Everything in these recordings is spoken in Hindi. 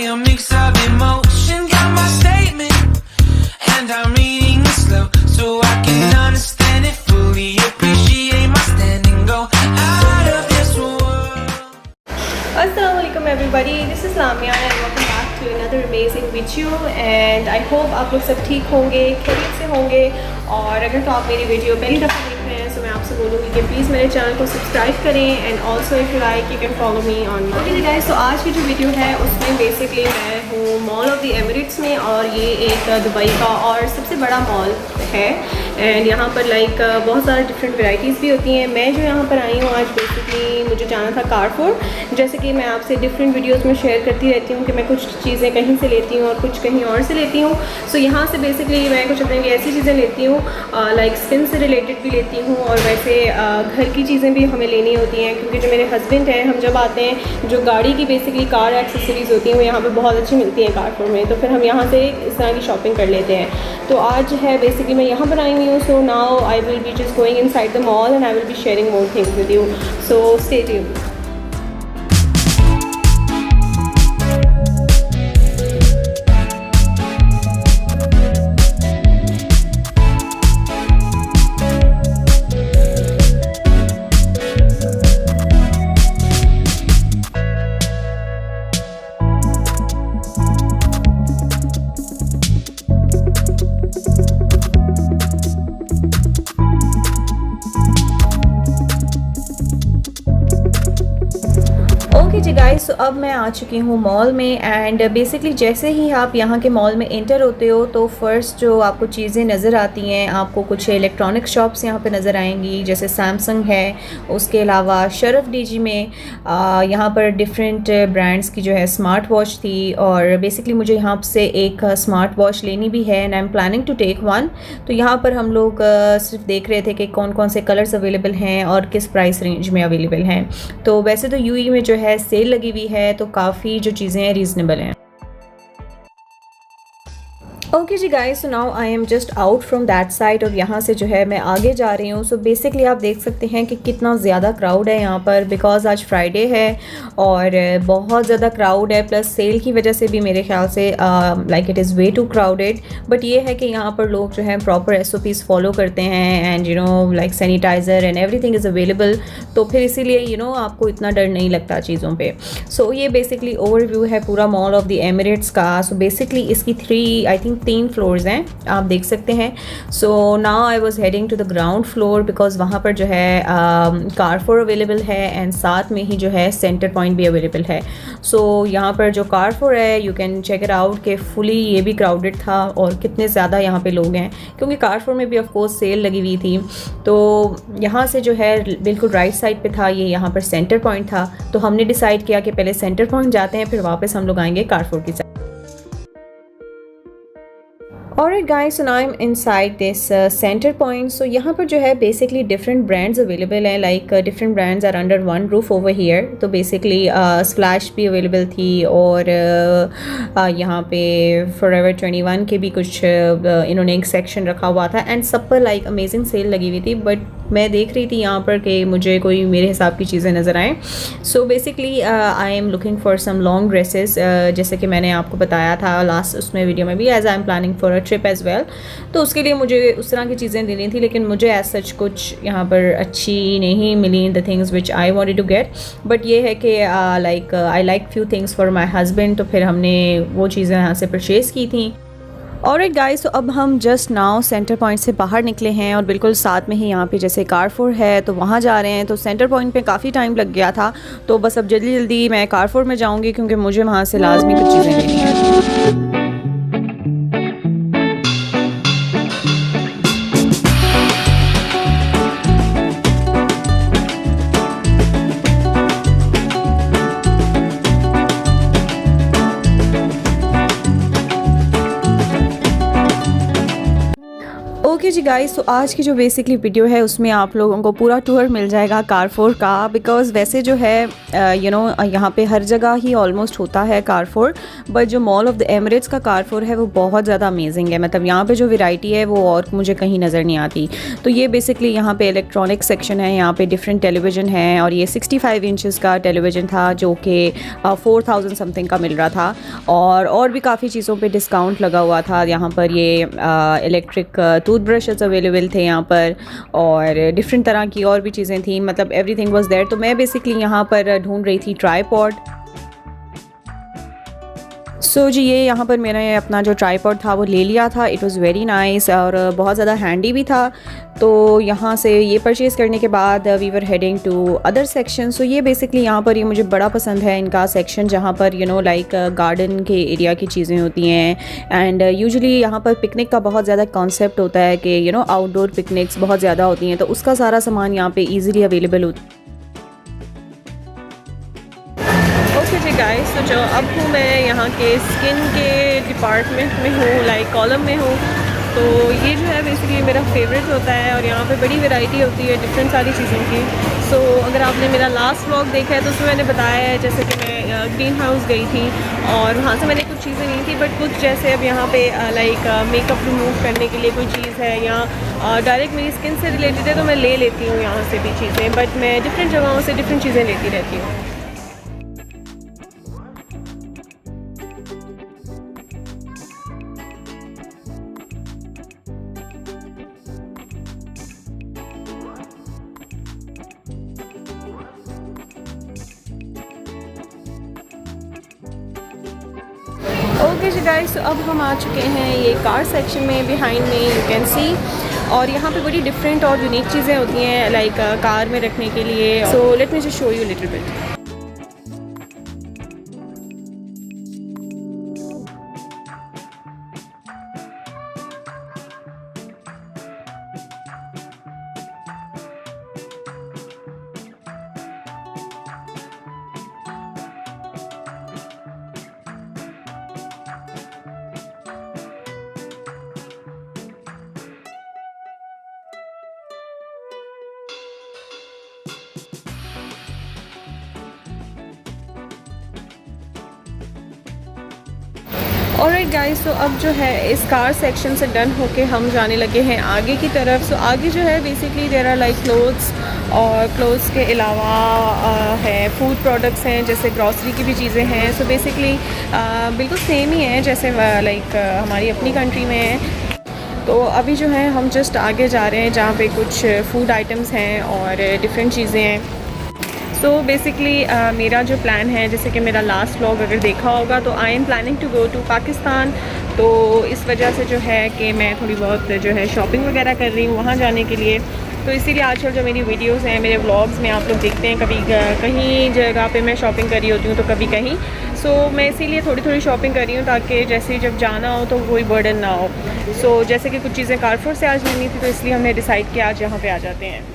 a mix of emotion. Got my statement, and I'm reading it slow so I can understand it fully. Appreciate my stand and go out of this world. Assalamualaikum everybody, this is Lamia and welcome back to another amazing video. And I hope आप लोग सब ठीक होंगे, खैरियत से होंगे. और अगर तो आप मेरी वीडियो पहली दफ़ा देख रहे हैं तो मैं आपसे बोलूँगी कि प्लीज़ मेरे चैनल को सब्सक्राइब करें and also if you like you can follow me on. Okay guys, तो आज की जो वीडियो है उसमें बेसिकली मैं हूँ मॉल ऑफ द एमिरेट्स में, और ये एक दुबई का और सबसे बड़ा मॉल है. एंड यहाँ पर लाइक बहुत सारे डिफरेंट वैराइटीज़ भी होती हैं. मैं जो यहाँ पर आई हूँ आज बेसिकली मुझे जाना था कारफोर. जैसे कि मैं आपसे डिफरेंट वीडियोस में शेयर करती रहती हूँ कि मैं कुछ चीज़ें कहीं से लेती हूँ और कुछ कहीं और से लेती हूँ. सो यहाँ से बेसिकली मैं कुछ अपने लिए ऐसी चीज़ें लेती हूँ लाइक स्किन से रिलेटेड भी लेती हूँ, और वैसे घर की चीज़ें भी हमें लेनी होती हैं क्योंकि जो मेरे हस्बैंड हैं, हम जब आते हैं जो गाड़ी की बेसिकली कार एक्सेसरीज़ होती हैं वो यहाँ पर बहुत अच्छी मिलती हैं कारफोर में, तो फिर हम यहाँ से इस तरह की शॉपिंग कर लेते हैं. तो आज है बेसिकली मैं यहाँ पर आई हुई हूँ. So now I will be just going inside the mall and I will be sharing more things with you. So stay tuned. जी गाइस, तो अब मैं आ चुकी हूँ मॉल में. एंड बेसिकली जैसे ही आप यहाँ के मॉल में एंटर होते हो तो फर्स्ट जो आपको चीज़ें नज़र आती हैं, आपको कुछ इलेक्ट्रॉनिक शॉप्स यहाँ पे नज़र आएंगी जैसे सैमसंग है. उसके अलावा शरफ डीजी में यहाँ पर डिफरेंट ब्रांड्स की जो है स्मार्ट वॉच थी, और बेसिकली मुझे यहाँ से एक स्मार्ट वॉच लेनी भी है and I am planning to take one. तो यहाँ पर हम लोग सिर्फ देख रहे थे कि कौन कौन से कलर्स अवेलेबल हैं और किस प्राइस रेंज में अवेलेबल हैं. तो वैसे तो यूएई में जो है सेल लगी हुई है तो काफ़ी जो चीज़ें हैं रीज़नेबल हैं. ओके जी guys, so now I am just out from that side, और यहाँ से जो है मैं आगे जा रही हूँ. सो बेसिकली आप देख सकते हैं कि कितना ज़्यादा क्राउड है यहाँ पर, बिकॉज आज फ्राइडे है और बहुत ज़्यादा क्राउड है. प्लस सेल की वजह से भी मेरे ख्याल से like it is way too crowded. But ये है कि यहाँ पर लोग जो हैं प्रॉपर SOPs फॉलो करते हैं and you know like sanitizer and everything is available. तो फिर इसीलिए यू नो आपको इतना डर नहीं लगता चीज़ों पर. सो ये बेसिकली ओवरव्यू है पूरा मॉल ऑफ द एमिरेट्स का. सो बेसिकली इसकी आई थिंक 3 फ्लोर्स हैं, आप देख सकते हैं. So now I was heading to the ground floor because वहाँ पर जो है कारफोर अवेलेबल है एंड साथ में ही जो है सेंटर पॉइंट भी अवेलेबल है. सो यहाँ पर जो कारफोर है you can check it out कि फुली ये भी क्राउडेड था और कितने ज़्यादा यहाँ पे लोग हैं, क्योंकि कारफोर में भी ऑफ कोर्स सेल लगी हुई थी. तो यहाँ से जो है बिल्कुल राइट साइड पे था ये, यहाँ पर सेंटर पॉइंट था. तो हमने डिसाइड किया कि पहले सेंटर पॉइंट जाते हैं फिर वापस हम लोग आएंगे कारफोर की side. Alright guys, so now I'm inside this center point. So यहाँ पर जो है basically different brands available हैं, like different brands are under one roof over here. तो basically Splash भी available थी और यहाँ पे Forever 21 के भी कुछ इन्होंने एक सेक्शन रखा हुआ था एंड सब पर like amazing सेल लगी हुई थी. बट मैं देख रही थी यहाँ पर कि मुझे कोई मेरे हिसाब की चीज़ें नज़र आएँ. So basically I am looking for some long dresses, जैसे कि मैंने आपको बताया था लास्ट उसमें वीडियो में भी, as I am planning for a trip as well. तो उसके लिए मुझे उस तरह की चीज़ें लेनी थी, लेकिन मुझे एज सच कुछ यहाँ पर अच्छी नहीं मिली the things which I wanted to get. But ये है कि like I like few things for my husband, तो फिर हमने वो चीज़ें यहाँ से परचेज़ की थी. ऑलराइट गाइस, तो अब हम जस्ट नाउ सेंटर पॉइंट से बाहर निकले हैं और बिल्कुल साथ में ही यहाँ पे जैसे कारफोर है तो वहाँ जा रहे हैं. तो सेंटर पॉइंट पे काफ़ी टाइम लग गया था, तो बस अब जल्दी जल्दी मैं कारफोर में जाऊँगी क्योंकि मुझे वहाँ से लाजमी कुछ चीज़ें लेनी हैं. ओके जी गाइस, तो आज की जो बेसिकली वीडियो है उसमें आप लोगों को पूरा टूर मिल जाएगा कारफोर का। बिकॉज़ वैसे जो है यहाँ पे हर जगह ही ऑलमोस्ट होता है कारफोर, बट जो मॉल ऑफ द एमिरेट्स का कारफोर है वो बहुत ज़्यादा अमेजिंग है। मतलब यहाँ पे जो वैरायटी है वो और मुझे कहीं नज़र नहीं आती। तो ये बेसिकली यहाँ पे इलेक्ट्रॉनिक सेक्शन है, यहाँ पे डिफरेंट टेलीविज़न है और ये 65 इंचज़ का टेलीविज़न था जो कि 4000 समथिंग का मिल रहा था। और भी काफ़ी चीज़ों पे डिस्काउंट लगा हुआ था। यहाँ पर ये इलेक्ट्रिक टूथब्रशेस अवेलेबल थे यहाँ पर और डिफरेंट तरह की और भी चीज़ें थी। मतलब एवरीथिंग वाज देयर। तो मैं बेसिकली यहाँ पर ढूंढ रही थी ट्राईपॉड। सो जी ये यहाँ पर मैंने अपना जो ट्राईपॉड था वो ले लिया था। इट वाज़ वेरी नाइस और बहुत ज़्यादा हैंडी भी था। तो यहाँ से ये परचेज़ करने के बाद we were heading to other section. So ये बेसिकली यहाँ पर ये मुझे बड़ा पसंद है इनका सेक्शन, जहाँ पर लाइक गार्डन के एरिया की चीज़ें होती हैं। एंड यूजुअली यहाँ पर पिकनिक का बहुत ज़्यादा कॉन्सेप्ट होता है कि आउटडोर पिकनिक्स बहुत ज़्यादा होती हैं, तो उसका सारा सामान यहाँ पे ईज़िली अवेलेबल होता है। ओके जी गाइस, तो जो अब हूँ मैं यहाँ के स्किन के डिपार्टमेंट में हूँ, लाइक कॉलम में हूँ। तो ये जो है बेसिकली मेरा फेवरेट होता है और यहाँ पे बड़ी वैरायटी होती है डिफरेंट सारी चीज़ों की। सो अगर आपने मेरा लास्ट व्लॉग देखा है तो उसमें मैंने बताया है जैसे कि मैं ग्रीन हाउस गई थी और वहाँ से मैंने कुछ चीज़ें ली थी। बट कुछ जैसे अब यहाँ पे लाइक मेकअप रिमूव करने के लिए कोई चीज़ है या डायरेक्ट मेरी स्किन से रिलेटेड है तो मैं ले लेती हूँ यहाँ से भी चीज़ें। बट मैं डिफरेंट जगहों से डिफरेंट चीज़ें लेती रहती हूँ। ओके जी गाइस, तो अब हम आ चुके हैं ये कार सेक्शन में। बिहाइंड में यू कैन सी, और यहाँ पे बड़ी डिफरेंट और यूनिक चीज़ें होती हैं लाइक कार में रखने के लिए। So let me just show you little bit. Alright guys, तो अब जो है इस कार सेक्शन से डन होके हम जाने लगे हैं आगे की तरफ। सो आगे जो है basically there are like clothes, और क्लोथ्स के अलावा है फूड प्रोडक्ट्स हैं, जैसे ग्रॉसरी की भी चीज़ें हैं। सो बेसिकली बिल्कुल सेम ही है जैसे लाइक हमारी अपनी कंट्री में है। तो अभी जो है हम जस्ट आगे जा रहे हैं जहाँ पे कुछ फूड आइटम्स हैं और डिफरेंट चीज़ें हैं। सो बेसिकली मेरा जो प्लान है, जैसे कि मेरा लास्ट व्लॉग अगर देखा होगा, तो I am planning to go to Pakistan. तो इस वजह से जो है कि मैं थोड़ी बहुत जो है शॉपिंग वगैरह कर रही हूँ वहाँ जाने के लिए। तो इसीलिए आजकल जो मेरी वीडियोस हैं, मेरे व्लॉग्स में आप लोग देखते हैं कभी कहीं जगह पे मैं शॉपिंग कर रही होती हूँ तो कभी कहीं। सो मैं इसीलिए थोड़ी थोड़ी शॉपिंग कर रही हूँ ताकि जैसे जब जाना हो तो कोई बर्डन ना हो। सो जैसे कि कुछ चीज़ें कारफोर से आज लेनी थी तो इसलिए हमने डिसाइड किया आज यहाँ पर आ जाते हैं।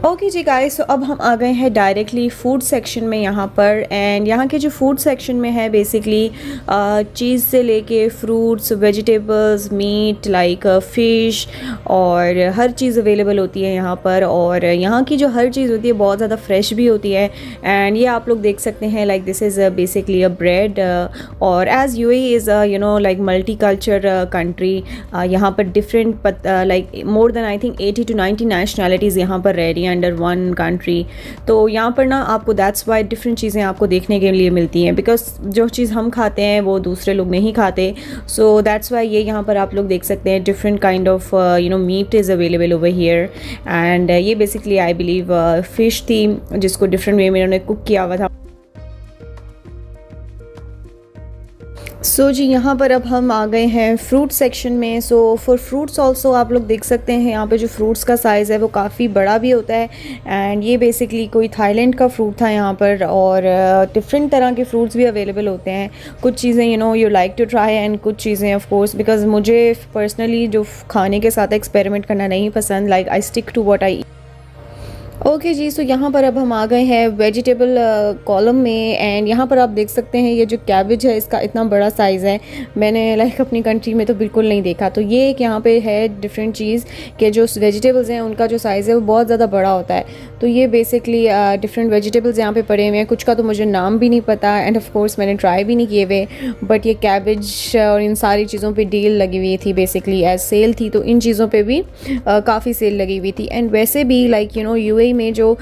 ओके जी गाइस, तो अब हम आ गए हैं डायरेक्टली फूड सेक्शन में यहाँ पर। एंड यहाँ के जो फूड सेक्शन में है बेसिकली चीज़ से लेके fruits, vegetables, meat like fish और हर चीज़ अवेलेबल होती है यहाँ पर। और यहाँ की जो हर चीज़ होती है बहुत ज़्यादा फ्रेश भी होती है। एंड ये आप लोग देख सकते हैं like this is basically a bread. और as UAE is like multi culture country, यहाँ पर different like more than I think 80 to 90 nationalities यहाँ पर रह रही हैं अंडर वन कंट्री। तो यहाँ पर ना आपको दैट्स वाई डिफरेंट चीज़ें आपको देखने के लिए मिलती हैं, बिकॉज जो चीज़ हम खाते हैं वो दूसरे लोग नहीं खाते। सो दैट्स वाई ये यहाँ पर आप लोग देख सकते हैं different kind of meat is available over here. And ये बेसिकली आई बिलीव फ़िश थी जिसको डिफरेंट वे में उन्होंने कुक किया हुआ था। सो जी यहाँ पर अब हम आ गए हैं फ्रूट सेक्शन में। सो फॉर फ्रूट्स ऑल्सो आप लोग देख सकते हैं यहाँ पे जो फ्रूट्स का साइज़ है वो काफ़ी बड़ा भी होता है। एंड ये बेसिकली कोई थाईलैंड का फ्रूट था यहाँ पर। और डिफरेंट तरह के फ्रूट्स भी अवेलेबल होते हैं। कुछ चीज़ें you like to try and कुछ चीज़ें ऑफ कोर्स, बिकॉज मुझे पर्सनली जो खाने के साथ एक्सपेरिमेंट करना नहीं पसंद, like I stick to what I. Okay जी, सो यहाँ पर अब हम आ गए हैं वेजिटेबल कॉलम में एंड यहाँ पर आप देख सकते हैं ये जो कैबेज है इसका इतना बड़ा साइज़ है, मैंने लाइक अपनी कंट्री में तो बिल्कुल नहीं देखा। तो ये एक यहाँ पे है डिफरेंट चीज़ कि जो वेजिटेबल्स हैं उनका जो साइज़ है वो बहुत ज़्यादा बड़ा होता है। तो ये बेसिकली डिफरेंट वेजिटेबल्स यहाँ पे पड़े हुए हैं, कुछ का तो मुझे नाम भी नहीं पता एंड ऑफ कोर्स मैंने ट्राई भी नहीं किए हुए, बट ये कैबेज और इन सारी चीज़ों पे डील लगी हुई थी, बेसिकली एज सेल थी, तो इन चीज़ों पे भी काफ़ी सेल लगी हुई थी। एंड वैसे भी लाइक यू नो यूएई में जो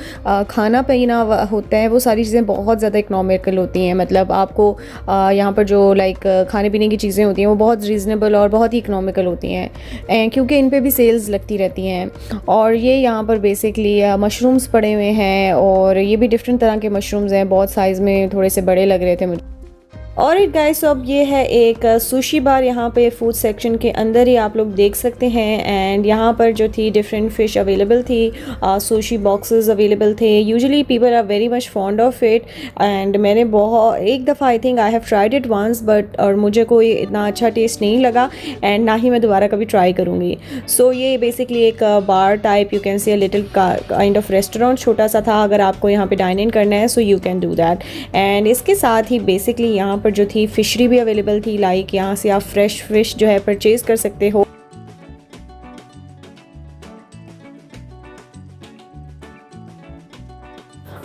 खाना पीना होता है वो सारी चीज़ें बहुत ज़्यादा इकोनॉमिकल होती हैं, मतलब आपको यहाँ पर जो लाइक खाने पीने की चीज़ें होती हैं वो बहुत रीज़नेबल और बहुत ही इकोनॉमिकल होती हैं, क्योंकि इन पे भी सेल्स लगती रहती हैं। और ये यहाँ पर बेसिकली मशरूम्स पड़े हुए हैं और ये भी डिफरेंट तरह के मशरूम्स हैं, बहुत साइज़ में थोड़े से बड़े लग रहे थे मुझे। और इट गाइस, तो अब ये है एक सुशी बार यहाँ पे फूड सेक्शन के अंदर ही आप लोग देख सकते हैं। एंड यहाँ पर जो थी डिफरेंट फ़िश अवेलेबल थी, सुशी बॉक्सेस अवेलेबल थे। Usually people are very much fond of it and मैंने बहुत एक दफ़ा I think I have tried it once but और मुझे कोई इतना अच्छा टेस्ट नहीं लगा एंड ना ही मैं दोबारा कभी ट्राई करूँगी। सो ये बेसिकली एक बार type, you can see a little kind of restaurant छोटा सा था। अगर आपको यहाँ पे डाइन इन करना है so you can do that. And इसके साथ ही बेसिकली यहाँ पर जो थी फिशरी भी अवेलेबल थी, लाइक यहाँ से आप फ्रेश फिश जो है परचेज कर सकते हो।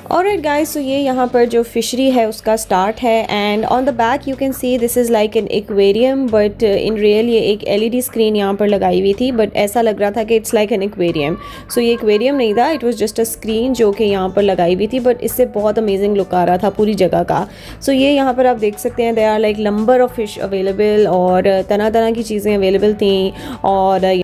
ऑलराइट गाइस, तो ये यहाँ पर जो फिशरी है उसका स्टार्ट है and on the back you can see this is like an aquarium, but in real ये एक एलईडी स्क्रीन यहाँ पर लगाई हुई थी, बट ऐसा लग रहा था कि इट्स लाइक एन एक्वेरियम। सो ये एक्वेरियम नहीं था, it was just a screen जो कि यहाँ पर लगाई हुई थी, बट इससे बहुत अमेजिंग लुक आ रहा था पूरी जगह का। सो ये यहाँ पर आप देख सकते हैं there are like number of fish available और तरह तरह की चीज़ें अवेलेबल थी। और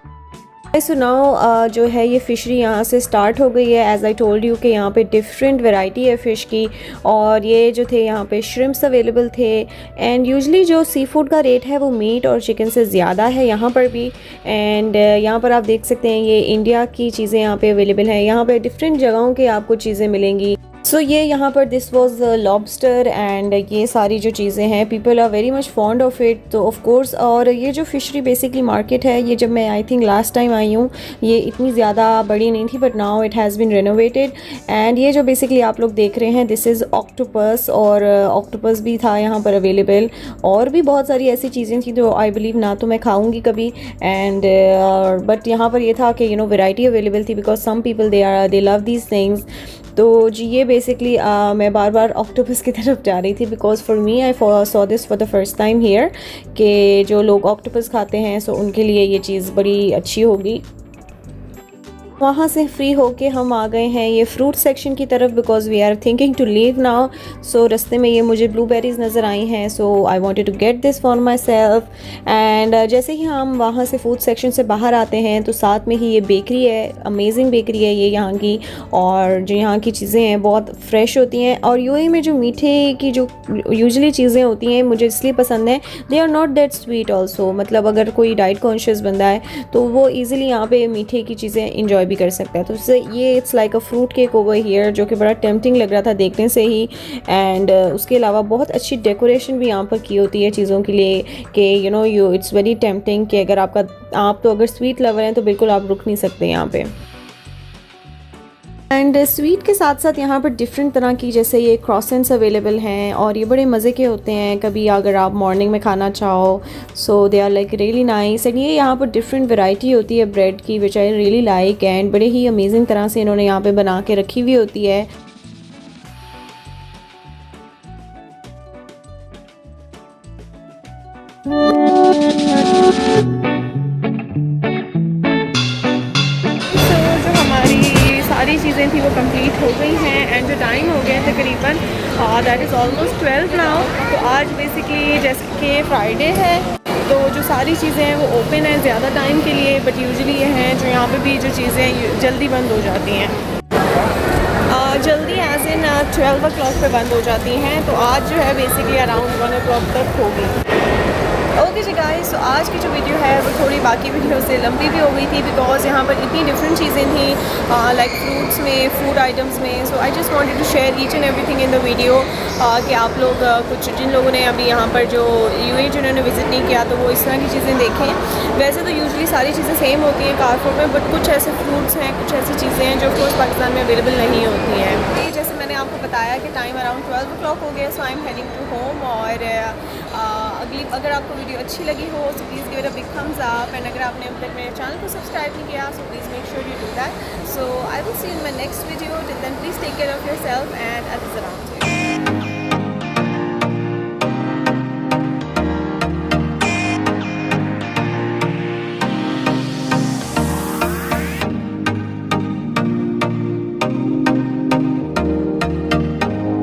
सो नाउ जो है ये फ़िशरी यहाँ से स्टार्ट हो गई है। एज़ आई टोल्ड यू कि यहाँ पे डिफरेंट वैरायटी है फ़िश की, और ये जो थे यहाँ पे श्रिम्प्स अवेलेबल थे। एंड यूजुअली जो सी फूड का रेट है वो मीट और चिकन से ज़्यादा है यहाँ पर भी। एंड यहाँ पर आप देख सकते हैं ये इंडिया की चीज़ें यहाँ पे अवेलेबल हैं, यहाँ पे डिफरेंट जगहों के आपको चीज़ें मिलेंगी। सो ये यहाँ पर दिस वॉज लॉबस्टर एंड ये सारी जो चीज़ें हैं people are very much fond of it, तो ऑफ कोर्स। और ये जो फिशरी बेसिकली मार्केट है, ये जब मैं आई थिंक लास्ट टाइम आई हूँ ये इतनी ज़्यादा बड़ी नहीं थी, but now it has been renovated. And ये जो बेसिकली आप लोग देख रहे हैं दिस इज़ ऑक्टोपस, और ऑक्टोपस भी था यहाँ पर अवेलेबल, और भी बहुत सारी ऐसी चीज़ें थी जो आई बिलीव ना तो मैं खाऊँगी कभी। एंड बट यहाँ पर ये था कि यू नो वेराइटी अवेलेबल थी because some people they love these things. तो जी ये बेसिकली मैं बार बार ऑक्टोपस की तरफ जा रही थी because for me I saw this for the first time here कि जो लोग ऑक्टोपस खाते हैं सो उनके लिए ये चीज़ बड़ी अच्छी होगी। वहाँ से फ्री होके हम आ गए हैं ये फ्रूट सेक्शन की तरफ because we are thinking to leave now. So रास्ते में ये मुझे ब्लूबेरीज नज़र आई हैं, so I wanted to get this for myself. And जैसे ही हम वहाँ से फूड सेक्शन से बाहर आते हैं तो साथ में ही ये बेकरी है, अमेजिंग बेकरी है ये यहाँ की, और जो यहाँ की चीज़ें हैं बहुत फ्रेश होती हैं। और यूएई में जो मीठे की जो यूजुअली चीज़ें होती हैं मुझे इसलिए पसंद है, they are not that sweet also, मतलब अगर कोई डाइट कॉन्शियस बंदा है तो वो ईजिली यहाँ पे मीठे की चीज़ें इंजॉय भी कर सकता है। तो उससे ये it's like a fruit cake over here जो कि बड़ा टेम्पटिंग लग रहा था देखने से ही। एंड उसके अलावा बहुत अच्छी डेकोरेशन भी यहाँ पर की होती है चीज़ों के लिए कि you no you it's very tempting कि अगर आप तो अगर स्वीट लवर हैं तो बिल्कुल आप रुक नहीं सकते यहाँ पे। एंड स्वीट के साथ साथ यहाँ पर डिफरेंट तरह की जैसे ये क्रॉसेंट्स अवेलेबल हैं और ये बड़े मज़े के होते हैं कभी अगर आप मॉर्निंग में खाना चाहो, so they are like really nice. And ये यहाँ पर डिफरेंट वैरायटी होती है ब्रेड की which I really like, and बड़े ही अमेजिंग तरह से इन्होंने यहाँ पे बना के रखी हुई होती है। सारी चीज़ें थी वो कंप्लीट हो गई हैं एंड जो टाइम हो गया तकरीबन दैट इज़ ऑलमोस्ट 12 नाउ। तो आज बेसिकली जैसे कि फ्राइडे है तो जो सारी चीज़ें हैं वो ओपन है ज़्यादा टाइम के लिए, बट यूजुअली ये हैं जो यहाँ पे भी जो चीज़ें जल्दी बंद हो जाती हैं, जल्दी एज इन 12 o'clock पे बंद हो जाती हैं। तो आज जो है बेसिकली अराउंड 1 o'clock तक होगी। ओके जी गाइस, तो आज की जो वीडियो है वो थोड़ी बाकी वीडियो से लंबी भी हो गई थी बिकॉज यहाँ पर इतनी डिफरेंट चीज़ें थी लाइक फ्रूट्स में, फूड आइटम्स में. So I just wanted to share each and everything in the video कि आप लोग कुछ जिन लोगों ने अभी यहाँ पर जो यूएई जिन्होंने विज़िट नहीं किया तो वो इस तरह की चीज़ें देखें. वैसे तो यूजुअली सारी चीज़ें सेम होती हैं कारफोर में, बट कुछ ऐसे फ्रूट्स हैं, कुछ ऐसी चीज़ें हैं जो ऑफकोर्स पाकिस्तान में अवेलेबल नहीं होती हैं. जैसे मैंने आपको बताया कि टाइम अराउंड 12 o'clock हो गया, so I am heading to home. और अगर आपको वीडियो अच्छी लगी हो so please give it a big thumbs up. And अगर आपने अब तक मेरे चैनल को सब्सक्राइब नहीं किया so please make sure you do that. So I will see in my next video. Till then please take care of yourself and